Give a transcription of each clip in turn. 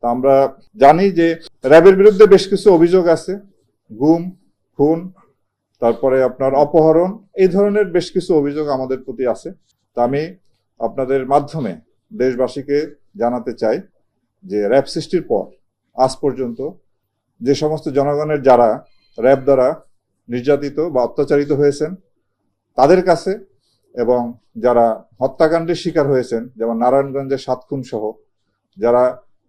তা আমরা জানি যে র্যাবের বিরুদ্ধে বেশ কিছু অভিযোগ আছে, গুম, খুন, তারপরে আপনার অপহরণ, এই ধরনের বেশ কিছু অভিযোগ আমাদের প্রতি আছে। তা আমি আপনাদের মাধ্যমে দেশবাসীকে জানাতে চাই যে র্যাব সৃষ্টির পর আজ পর্যন্ত যে সমস্ত জনগণের যারা র্যাব দ্বারা নির্যাতিত বা অত্যাচারিত হয়েছেন তাদের কাছে, এবং যারা হত্যাকাণ্ডের শিকার হয়েছেন যেমন নারায়ণগঞ্জের 7 খুন সহ যারা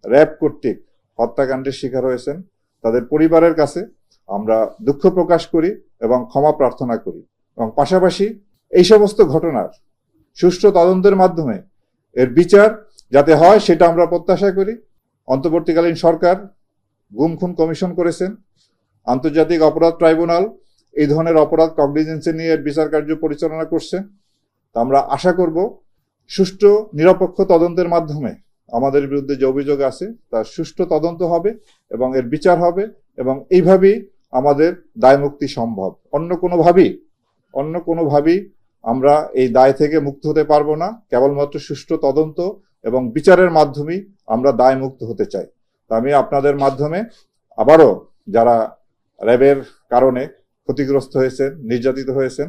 র্যাব কর্তৃক হত্যাকাণ্ডের শিকার হয়েছেন তাদের পরিবারের কাছে আমরা দুঃখ প্রকাশ করি এবং ক্ষমা প্রার্থনা করি, এবং পাশাপাশি এই সমস্ত ঘটনার সুষ্ঠু তদন্তের মাধ্যমে এর বিচার যাতে হয় সেটা আমরা প্রত্যাশা করি। অন্তর্বর্তীকালীন সরকার গুম খুন কমিশন করেছেন, আন্তর্জাতিক অপরাধ ট্রাইব্যুনাল এই ধরনের অপরাধ কগনিজেন্সে নিয়ে এর বিচার কার্য পরিচালনা করছে। তা আমরা আশা করব সুষ্ঠু নিরপেক্ষ তদন্তের মাধ্যমে আমাদের বিরুদ্ধে যে অভিযোগ আছে তার সুষ্ঠু তদন্ত হবে এবং এর বিচার হবে, এবং এইভাবেই আমাদের দায় মুক্তি সম্ভব। অন্য কোনোভাবেই আমরা এই দায় থেকে মুক্ত হতে পারবো না। কেবলমাত্র সুষ্ঠু তদন্ত এবং বিচারের মাধ্যমেই আমরা দায় মুক্ত হতে চাই। তা আমি আপনাদের মাধ্যমে আবারও যারা র্যাবের কারণে ক্ষতিগ্রস্ত হয়েছেন, নির্যাতিত হয়েছেন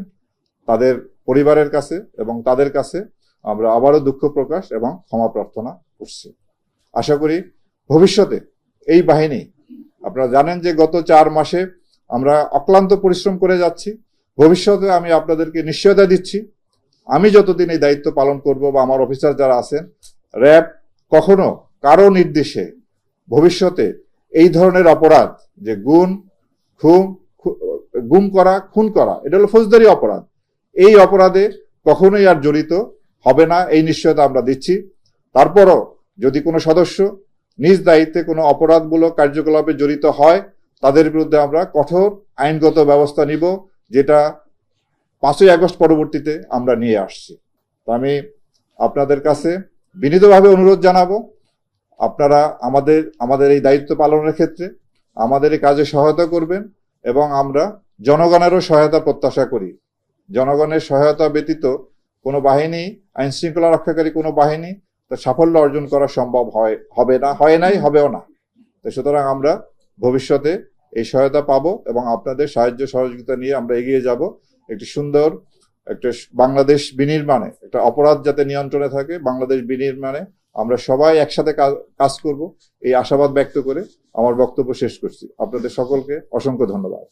তাদের পরিবারের কাছে এবং তাদের কাছে আমরা আবারও দুঃখ প্রকাশ এবং ক্ষমা প্রার্থনা করছি। আশা করি ভবিষ্যতে এই বাহিনী, আপনারা জানেন যে গত 4 মাসে আমরা অক্লান্ত পরিশ্রম করে যাচ্ছি। ভবিষ্যতে আমি আপনাদেরকে নিশ্চয়তা দিচ্ছি, আমি যতদিন এই দায়িত্ব পালন করব বা আমার অফিসার যারা আছেন, র্যাব কখনো কারো নির্দেশে ভবিষ্যতে এই ধরনের অপরাধ যে গুম করা, খুন করা, এটা হলো ফৌজদারি অপরাধ, এই অপরাধে কখনোই আর জড়িত হবে না, এই নিশ্চয়তা আমরা দিচ্ছি। তারপরও যদি কোনো সদস্য নিজ দায়িত্বে কোনো অপরাধমূলক কার্যকলাপে জড়িত হয় তাদের বিরুদ্ধে আমরা কঠোর আইনগত ব্যবস্থা নিব, যেটা 5ই আগস্ট পরবর্তীতে আমরা নিয়ে আসছি। তো আমি আপনাদের কাছে বিনীতভাবে অনুরোধ জানাবো, আপনারা আমাদের এই দায়িত্ব পালনের ক্ষেত্রে আমাদের এই কাজে সহায়তা করবেন, এবং আমরা জনগণেরও সহায়তা প্রত্যাশা করি। জনগণের সহায়তা ব্যতীত কোনো বাহিনী, আইন শৃঙ্খলা রক্ষাকারী কোনো বাহিনী তার সাফল্য অর্জন করা সম্ভব হবে না, হয় নাই, হবেও না। তো সুতরাং আমরা ভবিষ্যতে এই সহায়তা পাবো এবং আপনাদের সাহায্য সহযোগিতা নিয়ে আমরা এগিয়ে যাব একটি সুন্দর একটা বাংলাদেশ বিনির্মাণে, একটা অপরাধ যাতে নিয়ন্ত্রণে থাকে, বাংলাদেশ বিনির্মাণে আমরা সবাই একসাথে কাজ করব, এই আশাবাদ ব্যক্ত করে আমার বক্তব্য শেষ করছি। আপনাদের সকলকে অসংখ্য ধন্যবাদ।